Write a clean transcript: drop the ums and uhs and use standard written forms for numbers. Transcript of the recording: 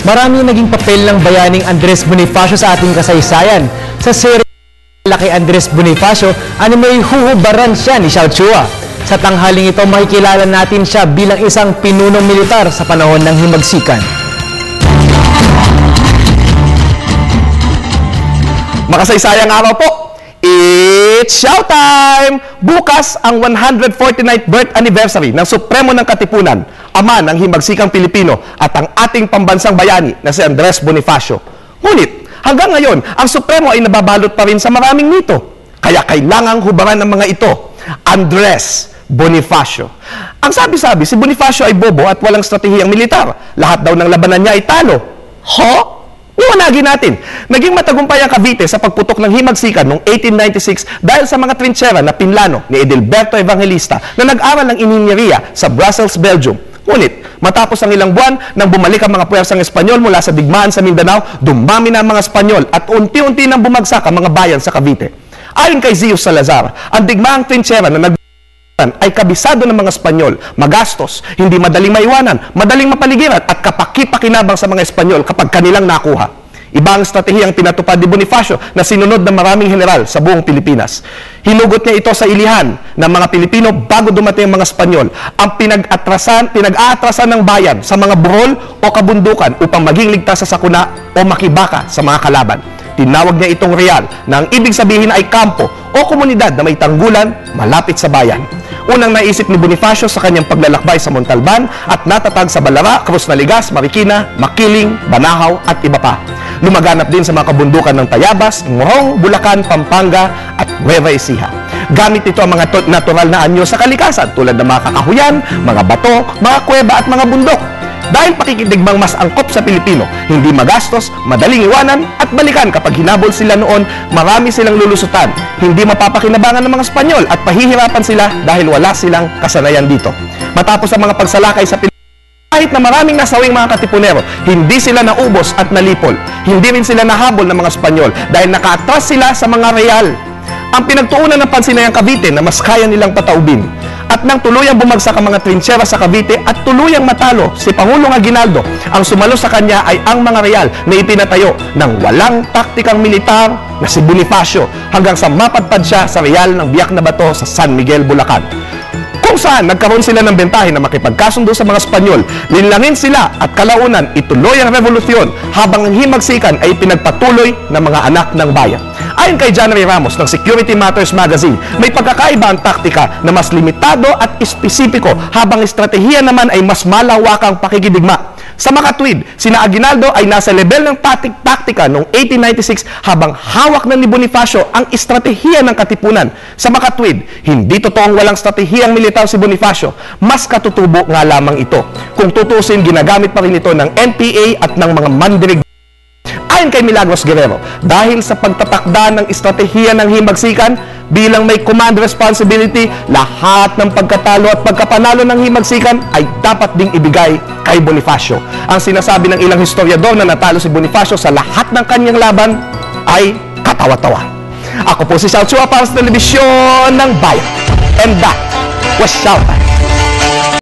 Marami naging papel ng bayaning Andres Bonifacio sa ating kasaysayan. Sa serye kay Andres Bonifacio, may huhubaran siya ni Xiao Chua. Sa tanghaling ito, makikilala natin siya bilang isang pinunong militar sa panahon ng himagsikan. Makasaysayang araw po! It's showtime! Bukas ang 149th birth anniversary ng Supremo ng Katipunan, ama ng himagsikang Pilipino at ang ating pambansang bayani na si Andres Bonifacio. Ngunit, hanggang ngayon, ang Supremo ay nababalot pa rin sa maraming mito. Kaya kailangang hubaran ng mga ito, Andres Bonifacio. Ang sabi-sabi, si Bonifacio ay bobo at walang stratehiyang militar. Lahat daw ng labanan niya ay talo. Iwanagin natin. Naging matagumpay ang Cavite sa pagputok ng himagsikan noong 1896 dahil sa mga trinchera na pinlano ni Edilberto Evangelista na nag-aral ng inhinyeriya sa Brussels, Belgium. Ngunit, matapos ang ilang buwan nang bumalik ang mga puwersang Espanyol mula sa digmaan sa Mindanao, dumami na ang mga Espanyol at unti-unti nang bumagsak ang mga bayan sa Cavite. Ayon kay Zeus Salazar, ang digmaang trinchera na ay kabisado ng mga Espanyol, magastos, hindi madaling maiwanan, madaling mapaligiran at kapaki-pakinabang sa mga Espanyol kapag kanilang nakuha. Iba ang estratehiyang pinatupad ni Bonifacio na sinunod ng maraming general sa buong Pilipinas. Hinugot niya ito sa ilihan ng mga Pilipino bago dumating ang mga Espanyol, ang pinag-aatrasan ng bayan sa mga burol o kabundukan upang maging ligtas sa sakuna o makibaka sa mga kalaban. Tinawag niya itong real na ang ibig sabihin ay kampo o komunidad na may tanggulan malapit sa bayan. Unang naisip ni Bonifacio sa kanyang paglalakbay sa Montalban at natatag sa Balara, Cruz Naligas, Marikina, Makiling, Banahaw at iba pa. Lumaganap din sa mga kabundukan ng Tayabas, Morong, Bulacan, Pampanga at Nueva Ecija. Gamit ito ang mga natural na anyo sa kalikasan tulad ng mga kakahuyan, mga bato, mga kuweba at mga bundok. Dahil pakikidigmang mas angkop sa Pilipino, hindi magastos, madaling iwanan at balikan kapag hinabol sila noon, marami silang lulusutan, hindi mapapakinabangan ng mga Espanyol at pahihirapan sila dahil wala silang kasanayan dito. Matapos ang mga pagsalakay sa Pilipinas, kahit na maraming nasawing mga Katipunero, hindi sila naubos at nalipol. Hindi rin sila nahabol ng mga Espanyol dahil nakaatras sila sa mga real. Ang pinagtuunan ng pansin ay ang Cavite na mas kaya nilang pataubin. At nang tuluyang bumagsak ang mga trinchera sa Cavite at tuluyang matalo si Pangulong Aguinaldo, ang sumalo sa kanya ay ang mga real na ipinatayo ng walang taktikang militar na si Bonifacio hanggang sa mapadpad siya sa real ng Biak na Bato sa San Miguel, Bulacan. Kung saan nagkaroon sila ng bentahe na makipagkasundo sa mga Espanyol, linlangin sila at kalaunan ituloy ang revolusyon habang ang himagsikan ay pinagpatuloy ng mga anak ng bayan. Ayon kay John Ray Ramos ng Security Matters Magazine, may pagkakaiba ang taktika na mas limitado at espesipiko habang estratehiya naman ay mas malawakang pakikidigma. Sa makatwid, sina Aguinaldo ay nasa level ng taktika noong 1896 habang hawak na ni Bonifacio ang estratehiya ng Katipunan. Sa makatwid, hindi totoong walang estratehiyang militar si Bonifacio, mas katutubo nga lamang ito. Kung tutusin, ginagamit pa rin ito ng NPA at ng mga mandirig. Ayon kay Milagros Guerrero, dahil sa pagtatakda ng estratehiya ng himagsikan, bilang may command responsibility, lahat ng pagkatalo at pagkapanalo ng himagsikan ay dapat ding ibigay kay Bonifacio. Ang sinasabi ng ilang historiador na natalo si Bonifacio sa lahat ng kanyang laban ay katawa-tawa. Ako po si Xiao Chua para sa Telebisyon ng Bayan. And that was Showtime.